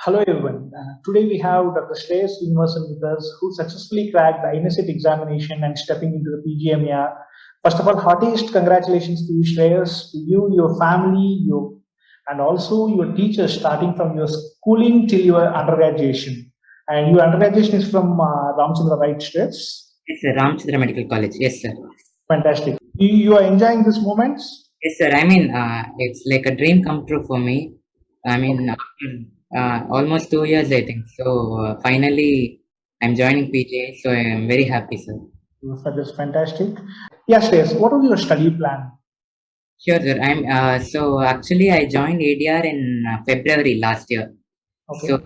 Hello everyone. Today we have Dr. Srinivasan with us, who successfully cracked the ini-cet examination and stepping into the PGMER. First of all, heartiest congratulations to you, Shreyas, to you, your family, and also your teachers, starting from your schooling till your undergraduation. And your undergraduation is from Ramchandra, right, Shreyas? Yes, sir. Ramchandra Medical College. Yes, sir. Fantastic. You are enjoying these moments? Yes, sir. I mean, it's like a dream come true for me. I mean, after almost 2 years, I think. So finally, I'm joining PGI. So I'm very happy, sir. That's fantastic. Yes, yes. What was your study plan? Sure, sir. So actually, I joined ADR in February last year. Okay.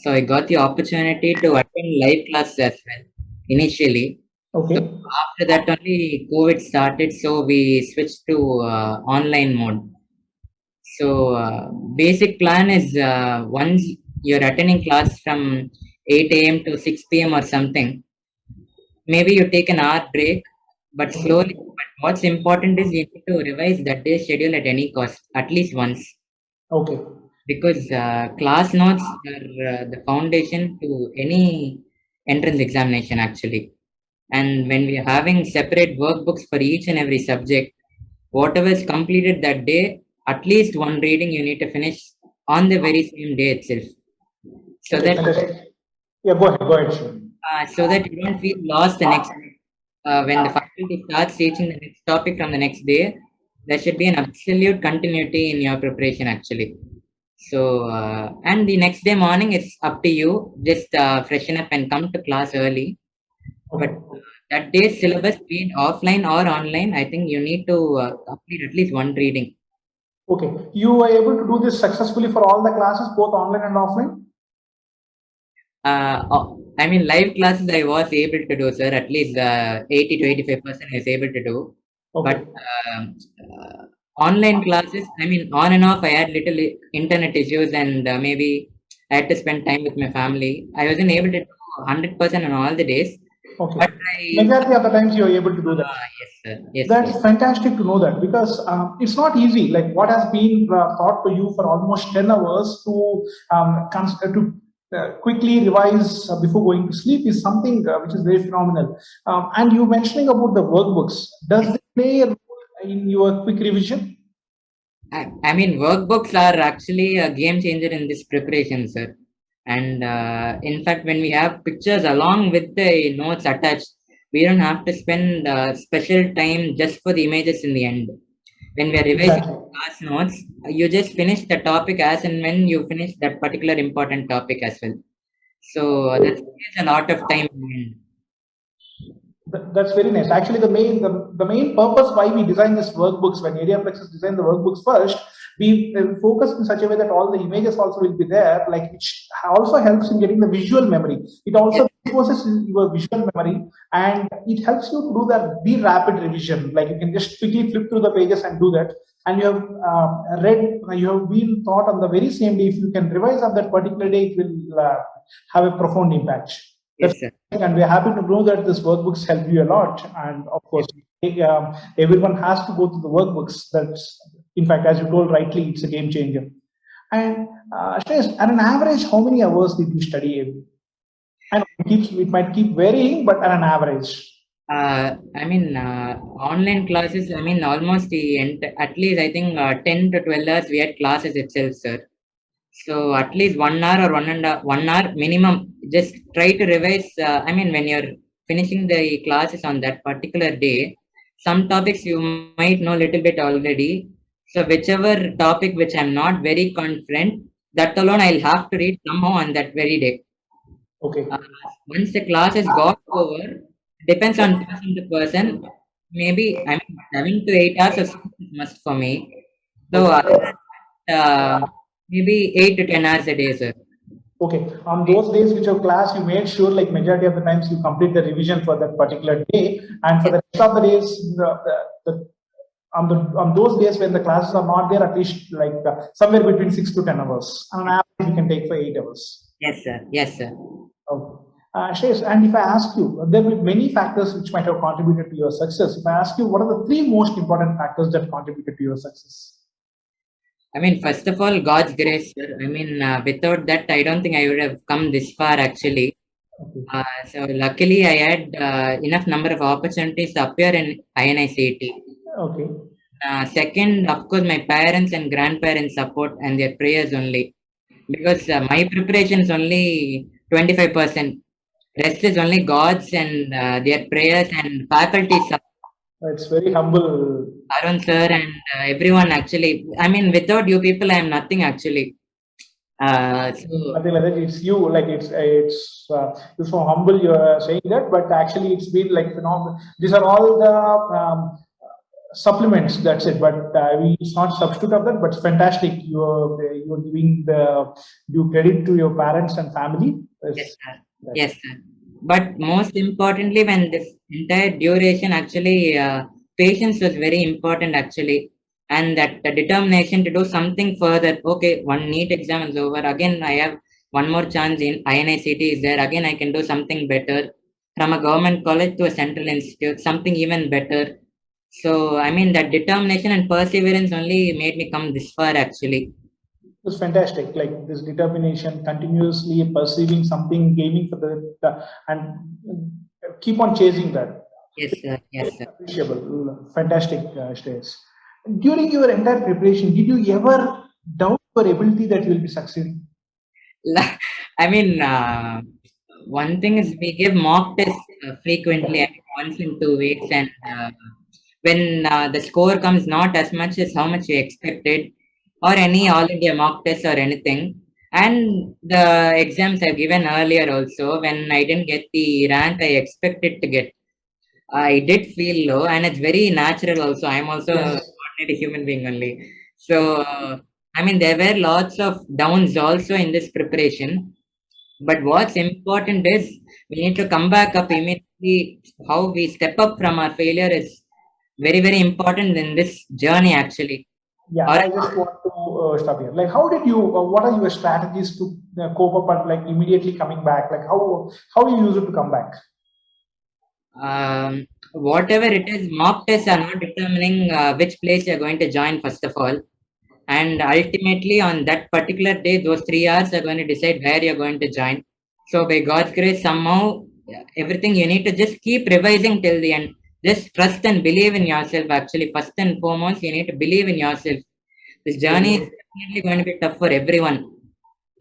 So I got the opportunity to attend live classes as well initially. Okay. So after that only COVID started, so we switched to online mode. So basic plan is once you're attending class from 8 a.m. to 6 p.m. or something, maybe you take an hour break, but slowly. But what's important is you need to revise that day's schedule at any cost, at least once. Okay. Because class notes are the foundation to any entrance examination actually. And when we are having separate workbooks for each and every subject, whatever is completed that day, at least one reading you need to finish on the very same day itself. So okay, that yeah, go ahead. So that you don't feel lost the next day. When the faculty starts teaching the next topic from the next day, there should be an absolute continuity in your preparation actually. So and the next day morning, it's up to you. Just freshen up and come to class early. But that day's syllabus, be it offline or online, I think you need to complete at least one reading. Okay. You were able to do this successfully for all the classes, both online and offline? I mean, live classes I was able to do, sir. At least 80 to 85% is able to do. Okay. But online classes, I mean, on and off, I had little internet issues and maybe I had to spend time with my family. I wasn't able to do 100% on all the days. Okay. But majority of the times you are able to do that. Yes, sir. Yes, that's sir. fantastic to know that, because it's not easy. Like what has been taught to you for almost 10 hours to quickly revise before going to sleep is something which is very phenomenal. And you mentioning about the workbooks, does they play a role in your quick revision? I mean, workbooks are actually a game changer in this preparation, sir. And in fact, when we have pictures along with the notes attached, we don't have to spend special time just for the images in the end. When we are revising class notes, you just finish the topic as and when you finish that particular important topic as well. So that saves a lot of time in the end. That's very nice. Actually, the main purpose why we design this workbooks, when ADRPLEXUS design the workbooks first, we focus in such a way that all the images also will be there, like which also helps in getting the visual memory. It also reinforces your visual memory, and it helps you to do the rapid revision. Like you can just quickly flip through the pages and do that. And you have you have been taught on the very same day. If you can revise on that particular day, it will have a profound impact. Yes, sir. And we're happy to know that this workbooks help you a lot. And of course, everyone has to go through the workbooks. That's, in fact, as you told rightly, it's a game changer. And Shreyas, at an average, how many hours did you study every? And it might keep varying, but at an average. I mean, online classes, I mean, almost at least I think 10 to 12 hours we had classes itself, sir. So at least 1 hour or 1 hour minimum, just try to revise. I mean, when you're finishing the classes on that particular day, some topics you might know a little bit already. So whichever topic which I'm not very confident, that alone I'll have to read somehow on that very day. Okay. Once the class has got over, depends on person to person. Maybe I mean 7 to 8 hours is must for me. So maybe 8 to 10 hours a day, sir. Okay. On those days which of class, you made sure like majority of the times you complete the revision for that particular day, and for the rest of the days, on those days when the classes are not there, at least like somewhere between 6 to 10 hours. On average, you can take for 8 hours. Yes, sir. Yes, sir. Okay. Shreyas, and if I ask you, there will be many factors which might have contributed to your success. If I ask you, what are the 3 most important factors that contributed to your success? I mean, first of all, God's grace, sir. I mean, without that, I don't think I would have come this far actually. Okay. So luckily, I had enough number of opportunities to appear in INI-CET. Okay. Second, of course, my parents and grandparents support and their prayers only. Because my preparation is only 25%. Rest is only God's and their prayers and faculty support. It's very humble. Arun sir and everyone actually. I mean, without you people, I am nothing actually. So Nothing like that. It's you. Like you're so humble. You're saying that, but actually, it's been like phenomenal. These are all the supplements. That's it. But it's not substitute of that. But it's fantastic. You're giving the due credit to your parents and family. yes, sir. Yes, sir. But most importantly, when this entire duration actually, patience was very important actually, and that the determination to do something further. Okay, one NEET exam is over. Again, I have one more chance in INI-CET is there. Again, I can do something better from a government college to a central institute, something even better. So, I mean, that determination and perseverance only made me come this far actually. It was fantastic. Like this determination, continuously pursuing something, aiming for and keep on chasing that. Yes, sir. Yes, sir. Appreciable. Fantastic, Shreyas. During your entire preparation, did you ever doubt your ability that you will be succeeding? I mean, one thing is we give mock tests frequently, I think once in 2 weeks, and when the score comes not as much as how much we expected, or any all India mock test or anything, and the exams I've given earlier also, when I didn't get the rank I expected to get, I did feel low, and it's very natural also. I'm also Yes. an ordinary human being only. So, I mean, there were lots of downs also in this preparation. But what's important is we need to come back up immediately. How we step up from our failure is very, very important in this journey, actually. Yeah, I just want to stop here. Like, how did you? What are your strategies to cope up and like immediately coming back? Like, how you use it to come back? Whatever it is, mock tests are not determining which place you're going to join, first of all. And ultimately, on that particular day, those 3 hours are going to decide where you're going to join. So, by God's grace, somehow, everything you need to just keep revising till the end. Just trust and believe in yourself, actually. First and foremost, you need to believe in yourself. This journey is definitely going to be tough for everyone.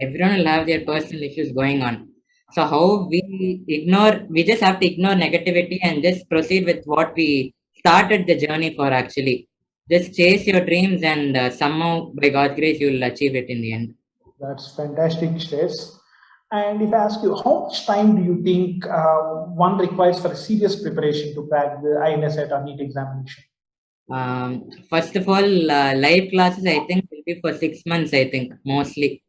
Everyone will have their personal issues going on. So how we just have to ignore negativity and just proceed with what we started the journey for actually. Just chase your dreams and somehow by God's grace you will achieve it in the end. That's fantastic, stress. And if I ask you, how much time do you think one requires for a serious preparation to crack the INI-CET or NEET examination? First of all, live classes I think will be for 6 months. I think mostly.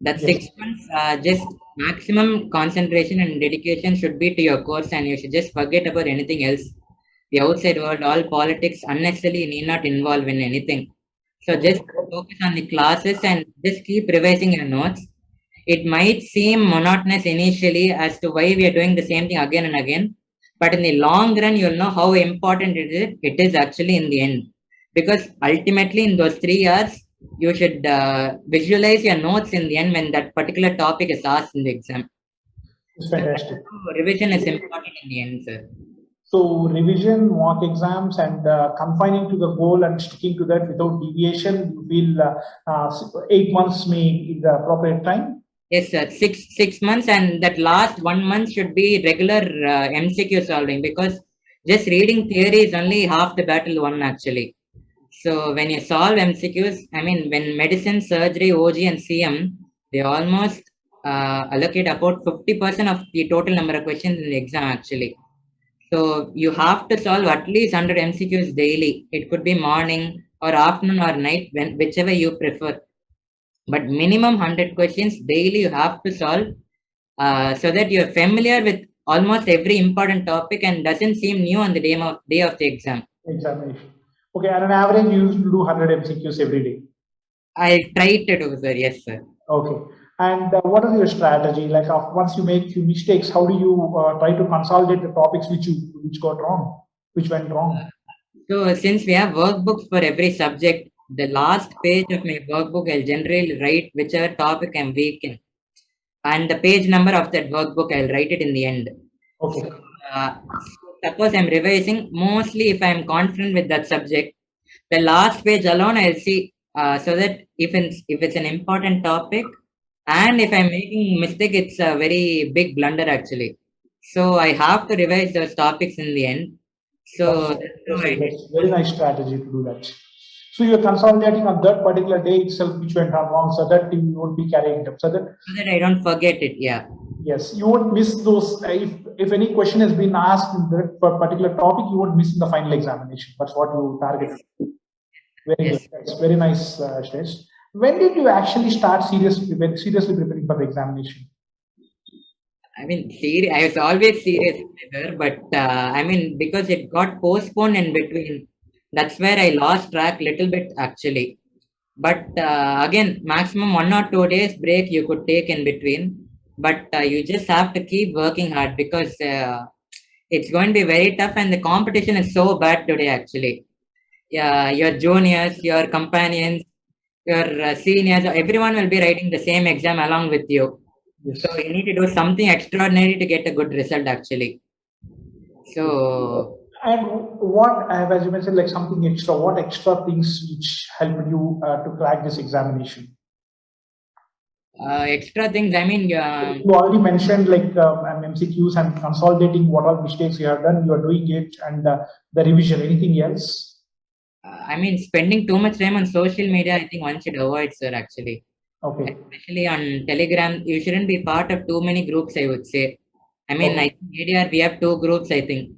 That Yes. 6 months, just maximum concentration and dedication should be to your course, and you should just forget about anything else. The outside world, all politics, unnecessarily need not involve in anything. So just focus on the classes and just keep revising your notes. It might seem monotonous initially as to why we are doing the same thing again and again, but in the long run, you'll know how important it is actually in the end. Because ultimately, in those 3 hours, you should visualize your notes in the end when that particular topic is asked in the exam. It's fantastic. So revision is important in the end, sir. So revision, mock exams, and confining to the goal and sticking to that without deviation, you feel 8 months may be the appropriate time? Yes, sir. Six months, and that last 1 month should be regular MCQ solving, because just reading theory is only half the battle won actually. So when you solve MCQs, I mean, when medicine, surgery, OG, and CM, they almost allocate about 50% of the total number of questions in the exam actually. So you have to solve at least 100 MCQs daily. It could be morning or afternoon or night, whichever you prefer. But minimum 100 questions daily you have to solve, so that you're familiar with almost every important topic and doesn't seem new on the day of the exam. Examination. Okay, and on average, you used to do 100 MCQs every day. I try to do, sir. Yes, sir. Okay. And what is your strategy? Like once you make few mistakes, how do you try to consolidate the topics which got wrong, which went wrong? So since we have workbooks for every subject, the last page of my workbook, I'll generally write whichever topic I'm weak in. And the page number of that workbook, I'll write it in the end. Okay. Suppose I'm revising, mostly if I'm confident with that subject, the last page alone I'll see, so that if it's an important topic, and if I'm making mistake, it's a very big blunder actually. So I have to revise those topics in the end. So that's how I did. That's very nice strategy to do that. So you're consolidating on that particular day itself, which went wrong, so that you won't be carrying it up. So that I don't forget it. Yeah. yes, you won't miss those. If any question has been asked in that particular topic, you won't miss in the final examination. That's what you target. Very Yes. good. That's very nice, Shresh. When did you actually start seriously preparing for the examination? I mean, I was always serious, but I mean, because it got postponed in between, that's where I lost track little bit actually. But again, maximum 1 or 2 days break you could take in between. But you just have to keep working hard because it's going to be very tough, and the competition is so bad today actually. Yeah, your juniors, your companions, your seniors, everyone will be writing the same exam along with you. Yes. So you need to do something extraordinary to get a good result actually. So and what, as you mentioned, like something extra, what extra things which helped you to crack this examination? extra things, I mean, you already mentioned like MCQs and consolidating what all mistakes you have done, you are doing it, and the revision. Anything else? I mean, spending too much time on social media, I think one should avoid, sir, actually. Okay. Especially on Telegram, you shouldn't be part of too many groups, I would say. I mean, Okay. I think ADR, we have 2 groups, I think.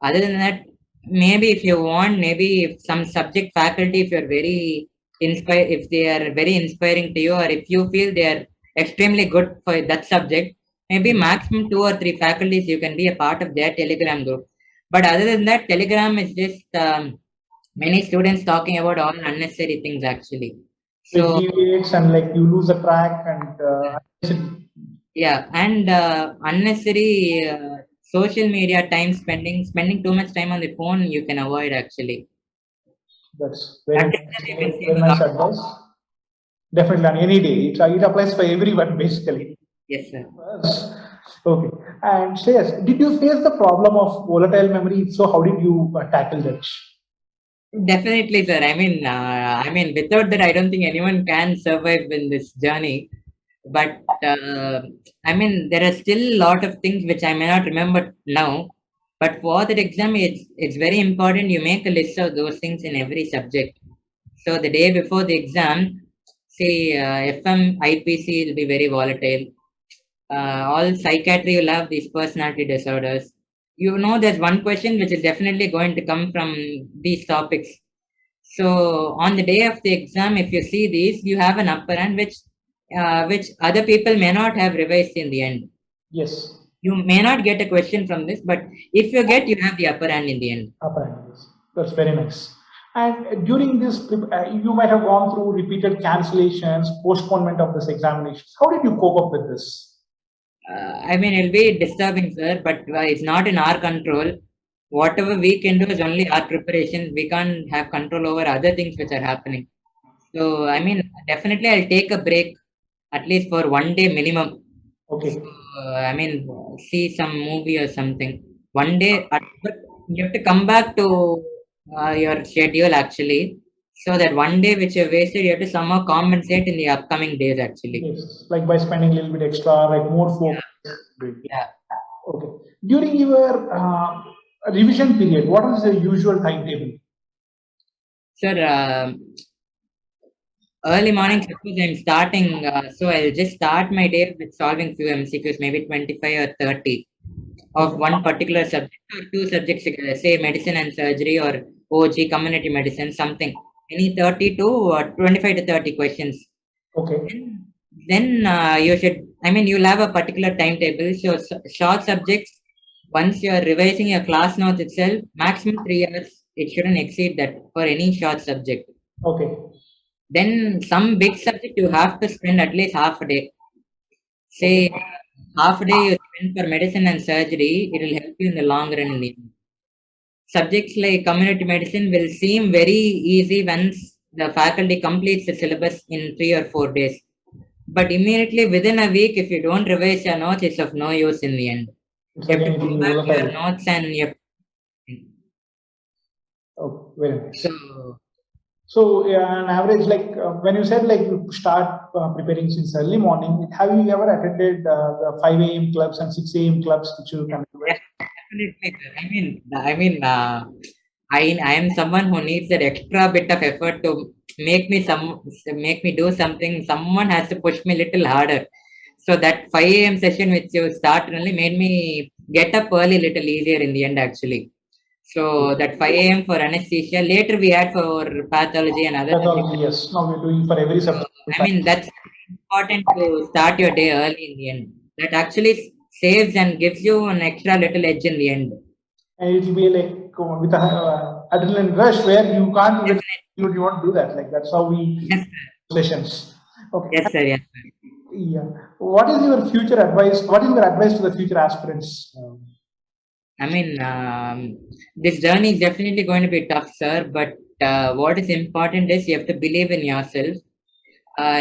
Other than that, maybe if you want, maybe if some subject faculty, if you're very inspired, if they are very inspiring to you, or if you feel they are extremely good for that subject, maybe maximum 2 or 3 faculties, you can be a part of their Telegram group. But other than that, Telegram is just many students talking about all unnecessary things actually. So it deviates and like you lose the track and yeah, and unnecessary social media time spending too much time on the phone, you can avoid actually. that's That is that you can save very a nice lot. advice. Definitely on any day. It applies for everyone basically. Yes, sir. Okay. And Shreyas, did you face the problem of volatile memory? If so, how did you tackle that? Definitely, sir. I mean, without that, I don't think anyone can survive in this journey. But I mean, there are still a lot of things which I may not remember now. But for that exam, it's very important you make a list of those things in every subject. So the day before the exam, say FM, IPC will be very volatile. All psychiatry will have these personality disorders. You know, there's one question which is definitely going to come from these topics. So on the day of the exam, if you see these, you have an upper hand which other people may not have revised in the end. Yes. You may not get a question from this, but if you get, you have the upper hand in the end. Upper hand, yes. That's very nice. And during this, you might have gone through repeated cancellations, postponement of this examinations. How did you cope up with this? I mean, it'll be disturbing, sir, but it's not in our control. Whatever we can do is only our preparation. We can't have control over other things which are happening. So, I mean, definitely I'll take a break at least for 1 day minimum. Okay. So, I mean, see some movie or something. 1 day, but you have to come back to your schedule actually. So that 1 day which you wasted, you have to somehow compensate in the upcoming days actually. Yes, like by spending a little bit extra, like more focus. Yeah. Okay. During your revision period, what is the usual timetable? Sir, early morning, suppose I'm starting, so I'll just start my day with solving few MCQs, maybe 25 or 30 of one particular subject or 2 subjects together, say medicine and surgery or OG, community medicine, something. Any 30 to 25 to 30 questions. Okay. Then you should, I mean, you'll have a particular timetable. So short subjects, once you're revising your class notes itself, maximum 3 hours, it shouldn't exceed that for any short subject. Okay. Then some big subject you have to spend at least half a day. Say half a day you spend for medicine and surgery, it will help you in the long run in the end. Subjects like community medicine will seem very easy once the faculty completes the syllabus in 3 or 4 days. But immediately within a week, if you don't revise your notes, it's of no use in the end. It's You have to again, it will go be back to your volatile. notes and you have, Oh, very nice. so So, on average, like when you said like you start preparing since early morning, have you ever attended the 5 a.m. clubs and 6 a.m. clubs which you come with? definitely, sir. I am someone who needs that extra bit of effort to make me do something. Someone has to push me a little harder. So that 5 a.m. session which you start only made me get up early little easier in the end actually. So that 5 a.m. for anesthesia. Later we had for pathology and other subjects. Pathology, yes. Now we're doing for every So, subject. that's important to start your day early in the end. That actually saves and gives you an extra little edge in the end. And it will be like with a adrenaline rush where you can't even you won't do that. Like that's how we Yes, sessions. Okay. yes, sir. Yes, sir. Yeah. What is your future advice? What is your advice to the future aspirants? This journey is definitely going to be tough, sir. But what is important is you have to believe in yourself.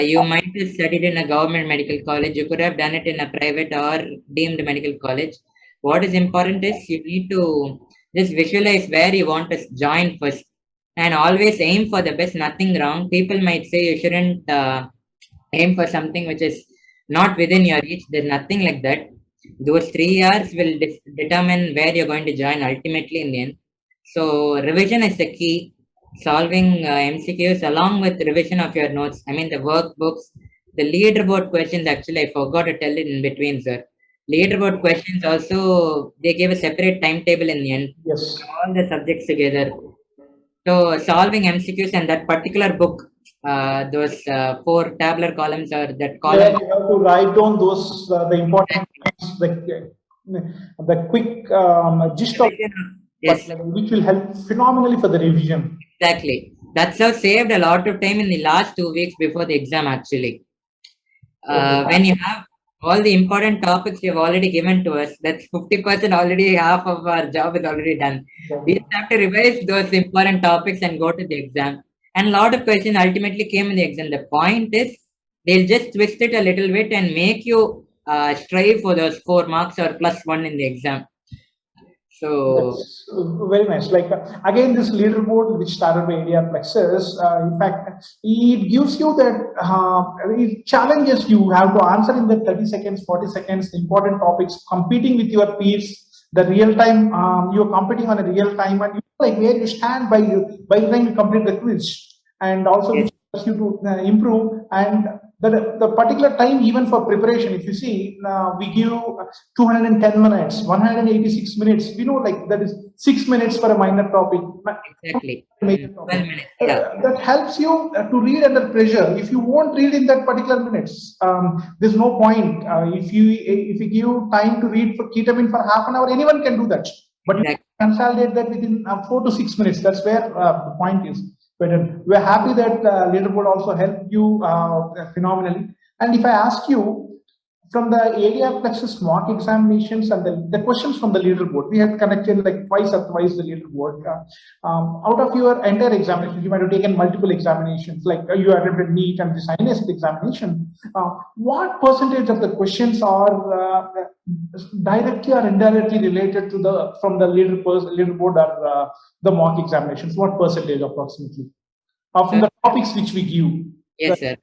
You might have studied in a government medical college. You could have done it in a private or deemed medical college. What is important is you need to just visualize where you want to join first and always aim for the best. Nothing wrong. People might say you shouldn't aim for something which is not within your reach. There's nothing like that. Those 3 years will determine where you're going to join ultimately in the end. So revision is the key. Solving MCQs along with revision of your notes. The workbooks, the leaderboard questions. Actually, I forgot to tell it in between, sir. Leaderboard questions also they give a separate timetable in the end. Yes. All the subjects together. So solving MCQs and that particular book, those 4 tabular columns or that column. Yeah, you have to write down those the important points, the quick gist of Yes, which will help phenomenally for the revision. exactly. That's how saved a lot of time in the last 2 weeks before the exam actually. When you have all the important topics you've already given to us, that's 50% already, half of our job is already done. We just have to revise those important topics and go to the exam. And a lot of questions ultimately came in the exam. The point is, they'll just twist it a little bit and make you strive for those 4 marks or +1 in the exam. So That's very nice. Like again, this leaderboard which started by ADRPLEXUS, in fact, it gives you that it challenges you have to answer in the 30 seconds, 40 seconds, important topics, competing with your peers. The real time, you're competing on a real time, and you know, like where you stand by the time you complete the quiz, and also yes, which helps you to improve and. The particular time even for preparation, if you see, we give 210 minutes, 186 minutes. We know like that is 6 minutes for a minor topic. exactly. Major 12 topic. minutes. Yeah. That helps you to read under pressure. If you won't read in that particular minutes, there's no point. If you give time to read for ketamine for half an hour, anyone can do that. But you Exactly. consolidate that within 4 to 6 minutes. That's where the point is. But we're happy that leaderboard also helped you phenomenally. And if I ask you, from the ADRPLEXUS mock examinations and the questions from the leaderboard, we had connected like twice or thrice the leaderboard. Out of your entire examination, you might have taken multiple examinations, like you attempted NEET and this ini-cet examination. What percentage of the questions are directly or indirectly related to from the leaderboard or the mock examinations? What percentage approximately from the topics which we give? Yes, sir.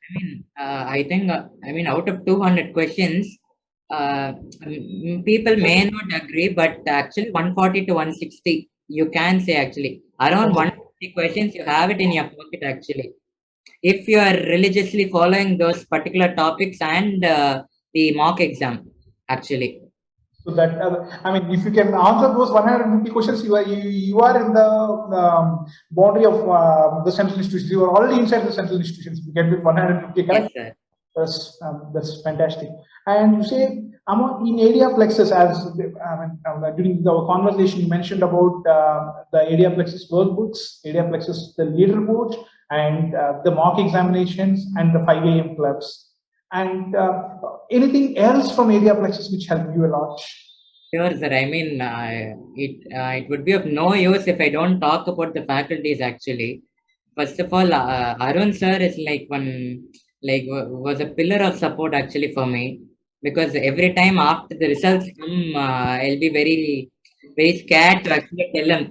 I think, out of 200 questions, people may not agree, but actually 140 to 160, you can say actually. Around 150 questions, you have it in your pocket actually. If you are religiously following those particular topics and the mock exam, actually. So that if you can answer those 150 questions, you are in the boundary of the central institutions. You are already inside the central institutions. You get with 150 correct. Yes, sir. That's fantastic. And you say in ADRPLEXUS, as during our conversation, you mentioned about the ADRPLEXUS workbooks, ADRPLEXUS the leaderboard, and the mock examinations and the 5 a.m. clubs. And anything else from ADRPLEXUS which helped you a lot? Sure, sir. It would be of no use if I don't talk about the faculties actually. First of all, Arun sir is like was a pillar of support actually for me, because every time after the results come, I'll be very scared to actually tell him,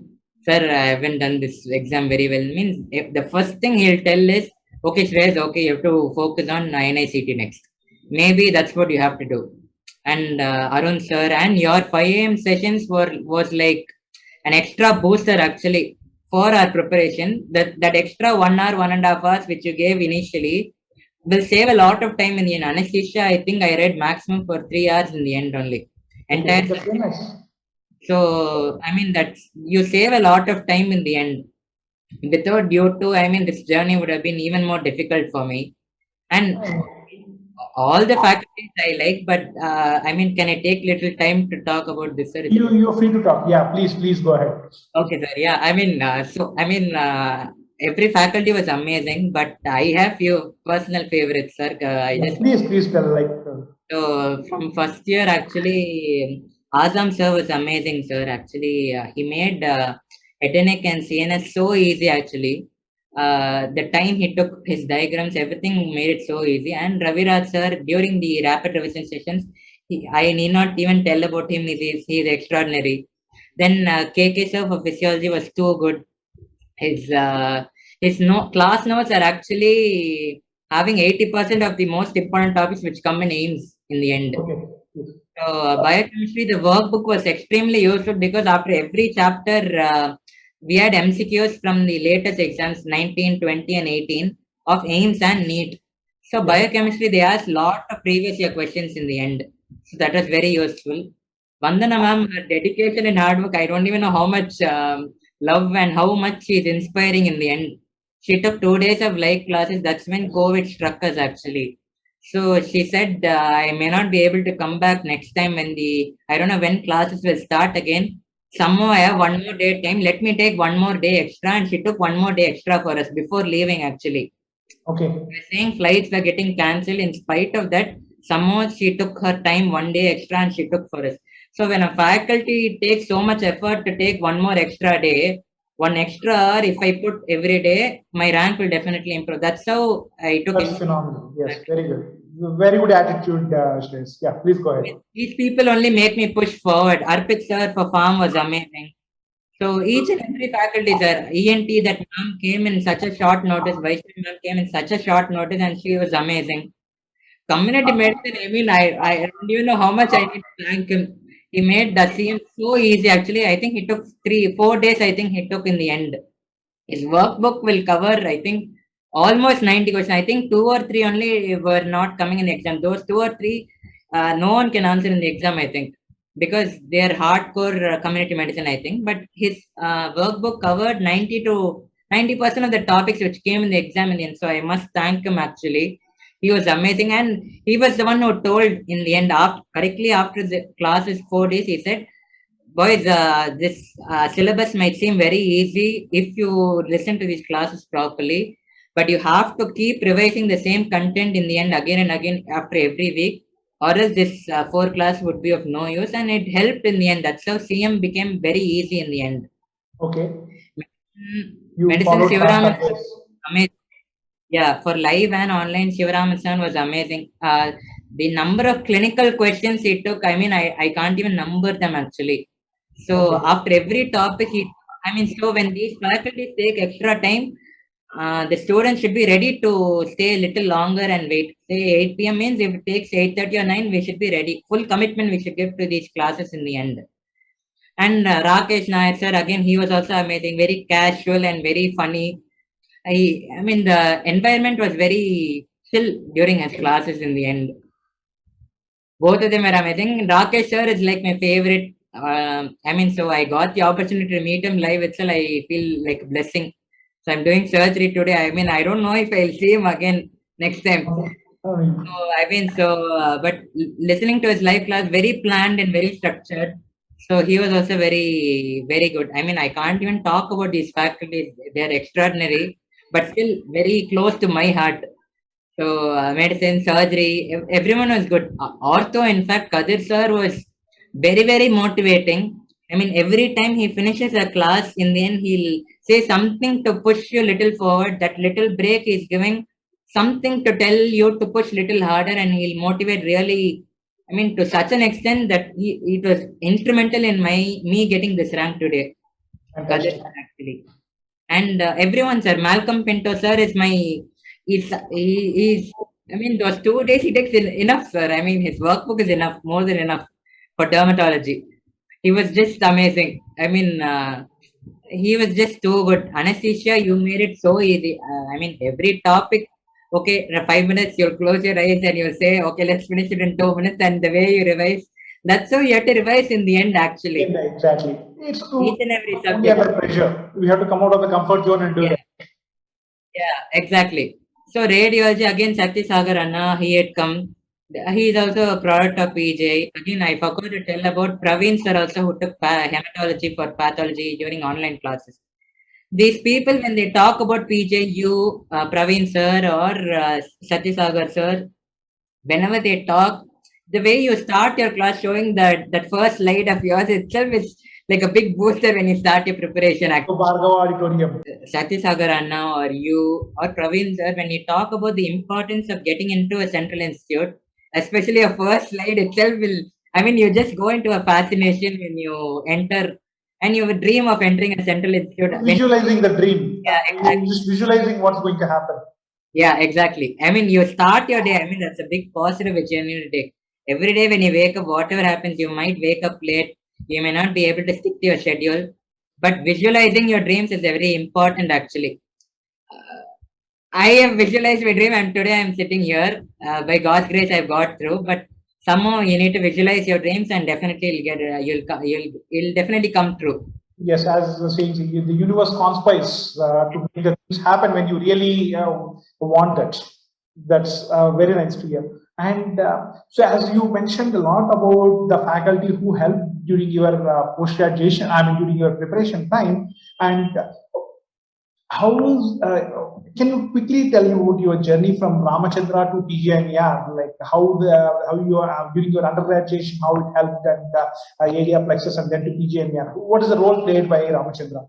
sir, I haven't done this exam very well. Means if the first thing he'll tell is, okay, Shreyas, okay, you have to focus on NICT next. Maybe that's what you have to do. And Arun sir and your 5 a.m. sessions was like an extra booster actually for our preparation. That extra 1 hour, 1.5 hours which you gave initially will save a lot of time in the end. Anesthesia, I think I read maximum for 3 hours in the end only. Entire That's very nice. So I mean that's you save a lot of time in the end. Without you two, I mean this journey would have been even more difficult for me. And all the faculties I like, but I mean, can I take little time to talk about this, sir? You're free to talk. Yeah, please go ahead. Okay, sir. Yeah, I mean, every faculty was amazing, but I have few personal favorites, sir. I just Please tell so from first year actually, Azam sir was amazing, sir. Actually, he made Edenic and CNS so easy actually. The time he took his diagrams, everything made it so easy. And Raviraj sir, during the rapid revision sessions, I need not even tell about him. He's extraordinary. Then KK sir for physiology was too good. His class notes are actually having 80% of the most important topics which come in AIMS in the end. Okay. So biochemistry, the workbook was extremely useful because after every chapter, we had MCQs from the latest exams 19, 20, and 18 of AIMS and NEET. So biochemistry, they asked lot of previous year questions in the end. So that was very useful. Vandana ma'am, her dedication and hard work, I don't even know how much love and how much she is inspiring in the end. She took 2 days of live classes. That's when COVID struck us actually. So she said, I may not be able to come back next time when I don't know when classes will start again. Somehow I have 1 more day time. Let me take 1 more day extra. And she took 1 more day extra for us before leaving actually. Okay. We're saying flights were getting cancelled. In spite of that, somehow she took her time 1 day extra and she took for us. So when a faculty takes so much effort to take 1 more extra day, 1 extra hour, if I put every day, my rank will definitely improve. That's how I took it. That's phenomenal. Yes, very good. Very good attitude, Shreyas. Yeah, please go ahead. These people only make me push forward. Arpit sir for farm was amazing. So each and every faculty, sir, ENT, that ma'am came in such a short notice, Vaishnavi ma'am came in such a short notice and she was amazing. Community medicine, I mean, I don't even know how much I need to thank him. He made the CM so easy. Actually, I think he took 4 days, I think he took in the end. His workbook will cover, I think, almost 90 questions. I think 2 or 3 only were not coming in the exam. Those 2 or 3, no one can answer in the exam, I think, because they are hardcore community medicine, I think. But his workbook covered 90% of the topics which came in the exam in the end. So I must thank him actually. He was amazing, and he was the one who told in the end, correctly after the class is 4 days, he said, boys, this syllabus might seem very easy if you listen to these classes properly, but you have to keep revising the same content in the end again and again after every week, or else this 4 class would be of no use. And it helped in the end. That's how CM became very easy in the end. Okay. Medicine Shivaram, amazing. Yeah, for live and online, Srinivasan was amazing. The number of clinical questions he took, I mean, I can't even number them actually. So after every topic, so when these faculties take extra time, the students should be ready to stay a little longer and wait. Say 8 p.m. means if it takes 8:30 or 9, we should be ready. Full commitment we should give to these classes in the end. And Rakesh Nair sir, again, he was also amazing, very casual and very funny. I mean, the environment was very chill during his classes in the end. Both of them were amazing. Rakesh sir is like my favorite. So I got the opportunity to meet him live itself. I feel like a blessing. So I'm doing surgery today. I mean, I don't know if I'll see him again next time. But listening to his live class, very planned and very structured. So he was also very, very good. I mean, I can't even talk about these faculties. They're extraordinary, but still very close to my heart. So medicine, surgery, everyone was good. Ortho, in fact, Kadir sir was very, very motivating. I mean, every time he finishes a class, in the end, he'll say something to push you little forward. That little break is giving something to tell you to push little harder, and he'll motivate really. I mean, to such an extent that it was instrumental in me getting this rank today. Kadir Fantastic. sir, actually. And everyone, sir, Malcolm Pinto, sir, is my. He's. I mean, those 2 days he takes enough, sir. I mean, his workbook is enough, more than enough for dermatology. He was just amazing. I mean, he was just too good. Anesthesia, you made it so easy. I mean, every topic, okay, in 5 minutes, you'll close your eyes and you'll say, okay, let's finish it in 2 minutes. And the way you revise, that's how you have to revise in the end, actually. Yeah, exactly. It's Each true. and every Only subject. under pressure. We have to come out of the comfort zone and do Yeah, that. yeah, exactly. So radiology again, Sati Sagar Anna, he had come. He is also a product of PGI. Again, I forgot to tell about Praveen sir also who took hematology for pathology during online classes. These people, when they talk about PJ, you, Praveen sir or Sati Sagar sir, whenever they talk, the way you start your class showing that first slide of yours itself is like a big booster when you start your preparation. So Bhargava Auditorium. Sati Sagar Anna or you or Praveen sir, when you talk about the importance of getting into a central institute, especially a first slide itself will, I mean, you just go into a fascination when you enter and you would dream of entering a central institute. Visualizing the dream. Yeah, exactly. Just visualizing what's going to happen. Yeah, exactly. I mean, you start your day. I mean, that's a big positive which you need to take. Every day when you wake up, whatever happens, you might wake up late. You may not be able to stick to your schedule. But visualizing your dreams is very important, actually. I have visualized my dream, and today I'm sitting here. By God's grace, I've got through. But somehow you need to visualize your dreams, and definitely you'll definitely come true. Yes, as the saying, the universe conspires to make the things happen when you really want it. That's very nice to hear. And so, as you mentioned a lot about the faculty who helped during your post graduation, I mean, during your preparation time, and how is, can you quickly tell me about your journey from Ramachandra to PGI? Like how you are during your undergraduation, how it helped, and ADRPLEXUS, and then to PGI? What is the role played by Ramachandra?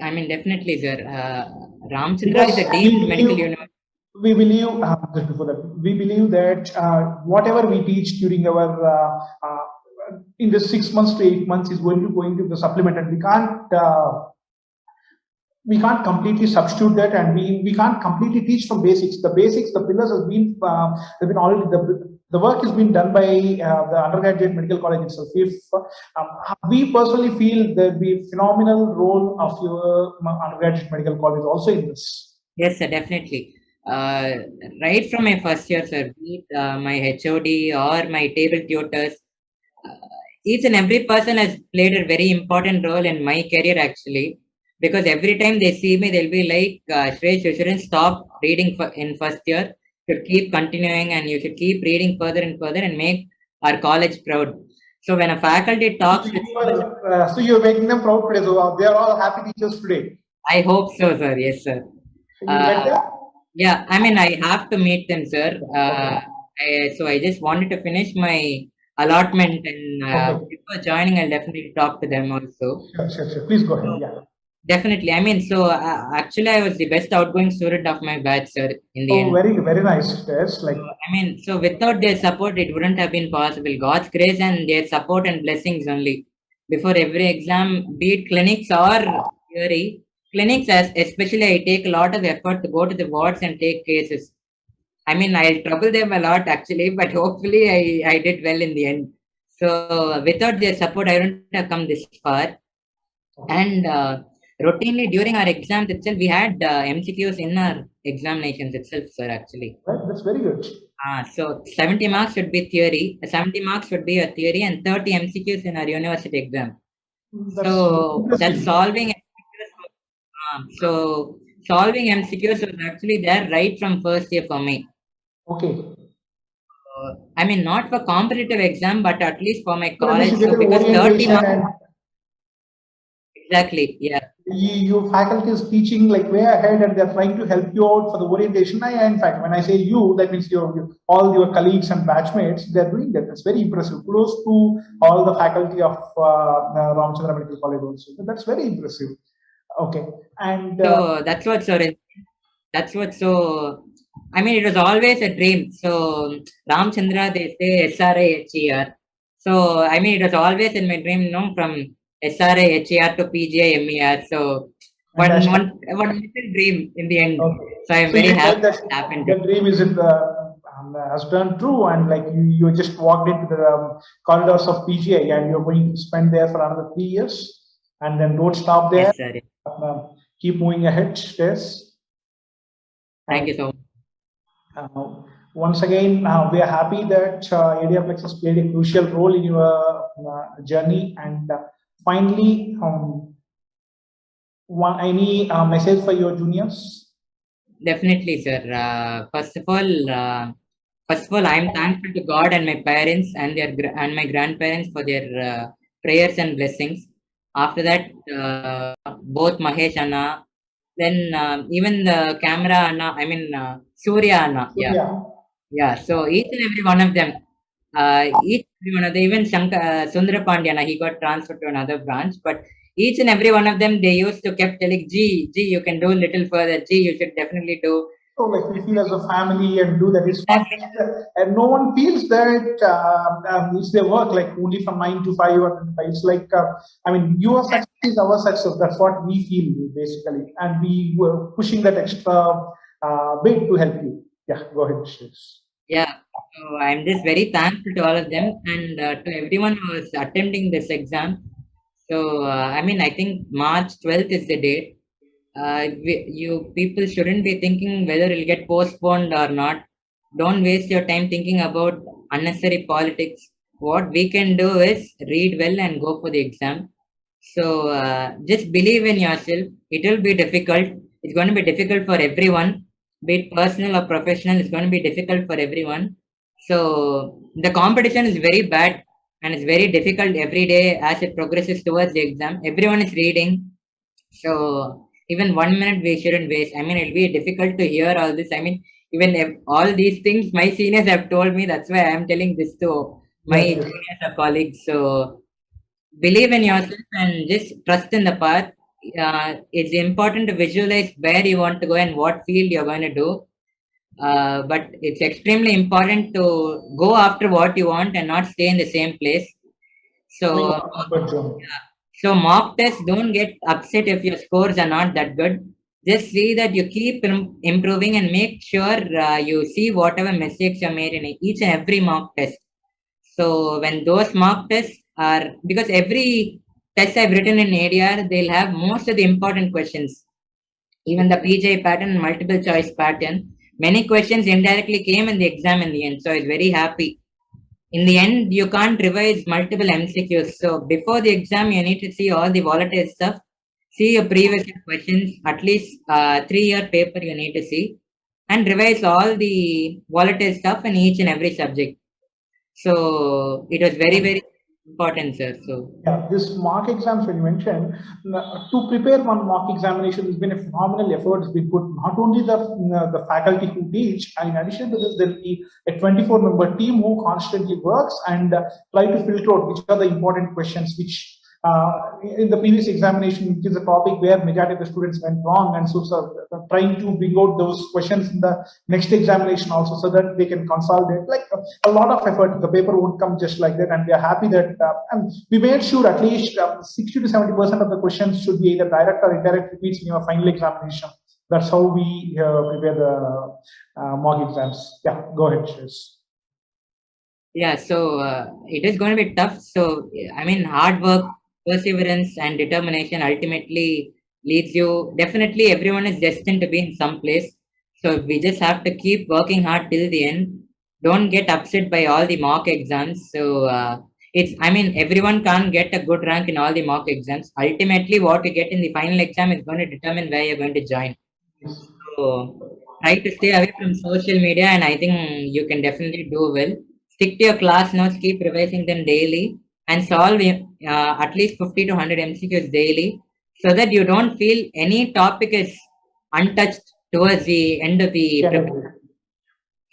I mean, definitely, sir. Ramchandra is Because a deemed medical university. we believe just before that, we believe that whatever we teach during our in the 6 months to 8 months is going to the supplement, and we can't completely substitute that, and we can't completely teach from basics. The basics, the pillars have been already, the work has been done by the undergraduate medical college itself. If we personally feel there'll be phenomenal role of your undergraduate medical college also in this. Yes, sir, definitely. Right from my first year, sir, be it my HOD or my table tutors, each and every person has played a very important role in my career, actually. Because every time they see me, they'll be like, Shreyas, you shouldn't stop reading in first year. You should keep continuing and you should keep reading further and further and make our college proud. So when a faculty talks, So you're making them proud today. So they are all happy teachers today. I hope so, sir. Yes, sir. You met them? Yeah, I mean, I have to meet them, sir. So I just wanted to finish my allotment, and before joining, I'll definitely talk to them also. Sure. Please go ahead. Yeah. Definitely. I mean, so actually, I was the best outgoing student of my batch, sir, in the end. Very nice. Yes, like. I mean, so without their support, it wouldn't have been possible. God's grace and their support and blessings only. Before every exam, be it clinics or theory, clinics, especially, I take a lot of effort to go to the wards and take cases. I mean, I'll trouble them a lot actually, but hopefully I did well in the end. So without their support, I wouldn't have come this far. And routinely during our exams itself, we had MCQs in our examinations itself, sir, actually. Right, that's very good. So 70 marks should be theory, 70 marks should be a theory, and 30 MCQs in our university exam. So that's solving MCQs. So solving MCQs was actually there right from first year for me. Okay. I mean, not for competitive exam, but at least for my college. So because 30 marks. Exactly. Yeah. your faculty is teaching like way ahead, and they're trying to help you out for the orientation. In fact, when I say you, that means all your colleagues and batchmates, they're doing that. It's very impressive. Close to all the faculty of Ramchandra Medical College also. So that's very impressive. Okay, and so that's what, sir. That's what. So I mean, it was always a dream. So Ramchandra, they say SRAHER. So I mean, it was always in my dream, from SRAHER to PGI MER. So one little dream in the end. okay. So I'm So very you happy that it happened. the dream is has turned true, and like you just walked into the corridors of PGI, and you're going to spend there for another 3 years, and then don't stop there. Yes, sir. Keep moving ahead. Yes. Thank you so much. Once again, we are happy that ADRPLEXUS played a crucial role in your journey. And finally, any message for your juniors? Definitely, sir. First of all, I'm thankful to God and my parents and my grandparents for their prayers and blessings. After that, both Mahesh Anna, then even the camera Anna, Surya Anna, yeah. So each and every one of them, even Sundara Pandyana, he got transferred to another branch, but each and every one of them, they used to kept telling, G, you can do a little further. G, you should definitely do. So like we feel as a family and do that. It's not, and no one feels that it's their work like only from 9 to 5 or 5. It's like, your success is our success. That's what we feel basically. And we were pushing that extra bit to help you. Yeah, go ahead, Shreyas. Yeah, so I'm just very thankful to all of them and to everyone who is attempting this exam. So, I think March 12th is the date. You people shouldn't be thinking whether it'll get postponed or not. Don't waste your time thinking about unnecessary politics. What we can do is read well and go for the exam. So, just believe in yourself. It will be difficult. It's going to be difficult for everyone, be it personal or professional. It's going to be difficult for everyone. So, the competition is very bad and it's very difficult every day as it progresses towards the exam. Everyone is reading. So, even 1 minute we shouldn't waste. It'll be difficult to hear all this. Even if all these things my seniors have told me, that's why I'm telling this to my juniors or colleagues. So, believe in yourself and just trust in the path. It's important to visualize where you want to go and what field you're going to do. But it's extremely important to go after what you want and not stay in the same place. So, so mock tests, don't get upset if your scores are not that good. Just see that you keep improving and make sure you see whatever mistakes you made in each and every mock test. So when those mock tests are, because every test I've written in ADR, they'll have most of the important questions. Even the PGI pattern, multiple choice pattern, many questions indirectly came in the exam in the end. So I was very happy. In the end, you can't revise multiple MCQs. So before the exam, you need to see all the volatile stuff, see your previous questions, at least 3-year paper you need to see, and revise all the volatile stuff in each and every subject. So it was very, very important, sir. So yeah, this mock exams when you mentioned, to prepare one mock examination has been a phenomenal effort has been put. Not only the faculty who teach, and in addition to this, there will be a 24-member team who constantly works and try to filter out which are the important questions which in the previous examination, which is a topic where majority of the students went wrong, and so trying to bring out those questions in the next examination also, so that they can consolidate. Like a lot of effort. The paper won't come just like that, and we are happy that and we made sure at least 60 to 70% of the questions should be either direct or indirect repeats in your final examination. That's how we prepare the mock exams. Yeah, go ahead, Shreyas. Yeah, so it is going to be tough. So hard work, perseverance and determination ultimately leads you. Definitely everyone is destined to be in some place. So we just have to keep working hard till the end. Don't get upset by all the mock exams. So everyone can't get a good rank in all the mock exams. Ultimately what you get in the final exam is going to determine where you're going to join. So try to stay away from social media, and I think you can definitely do well. Stick to your class notes, keep revising them daily, and solve at least 50 to 100 MCQs daily. so that you don't feel any topic is untouched towards the end of the preparation.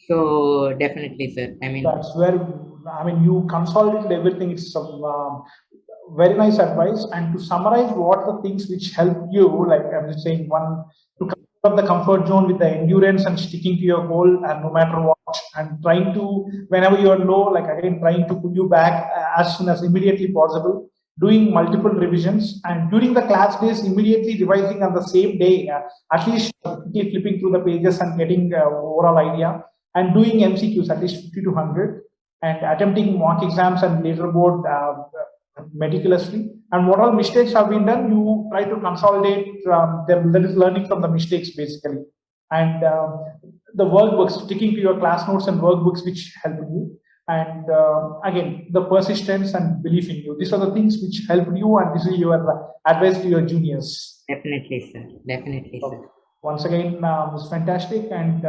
So definitely, sir. I mean, that's where, I mean, you consolidated everything. It's some very nice advice. And to summarize, what are the things which help you? Like I'm just saying, one, to come out of the comfort zone with the endurance and sticking to your goal, and no matter what, and trying to, whenever you are low, like again, trying to pull you back as soon as immediately possible. Doing multiple revisions, and during the class days, immediately revising on the same day, at least quickly flipping through the pages and getting overall idea, and doing MCQs at least 50 to 100, and attempting mock exams and leaderboard meticulously. And what all mistakes have been done, you try to consolidate them. That is learning from the mistakes basically. And the workbooks, sticking to your class notes and workbooks which help you. And again, the persistence and belief in you. These are the things which help you, and this is your advice to your juniors. definitely, sir. Definitely, sir. Once again, it's fantastic, and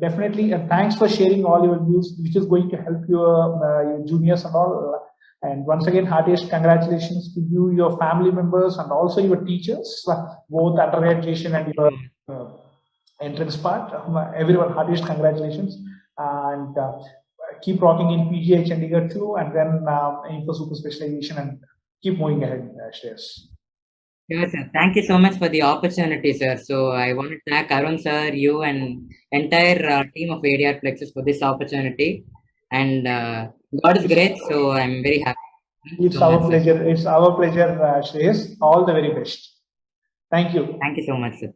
definitely, and thanks for sharing all your views, which is going to help your juniors and all. And once again, heartiest congratulations to you, your family members, and also your teachers, both undergraduation and your entrance part. Everyone, heartiest congratulations, and keep rocking in PGI Chandigarh too, and then aim for super specialization and keep moving ahead, Shreyas. Sure, sir. Thank you so much for the opportunity, sir. So I want to thank Arun, sir, you, and entire team of ADRPLEXUS for this opportunity. And God is great, so I'm very happy. It's our pleasure. It's our pleasure, Shreyas. All the very best. Thank you. Thank you so much, sir.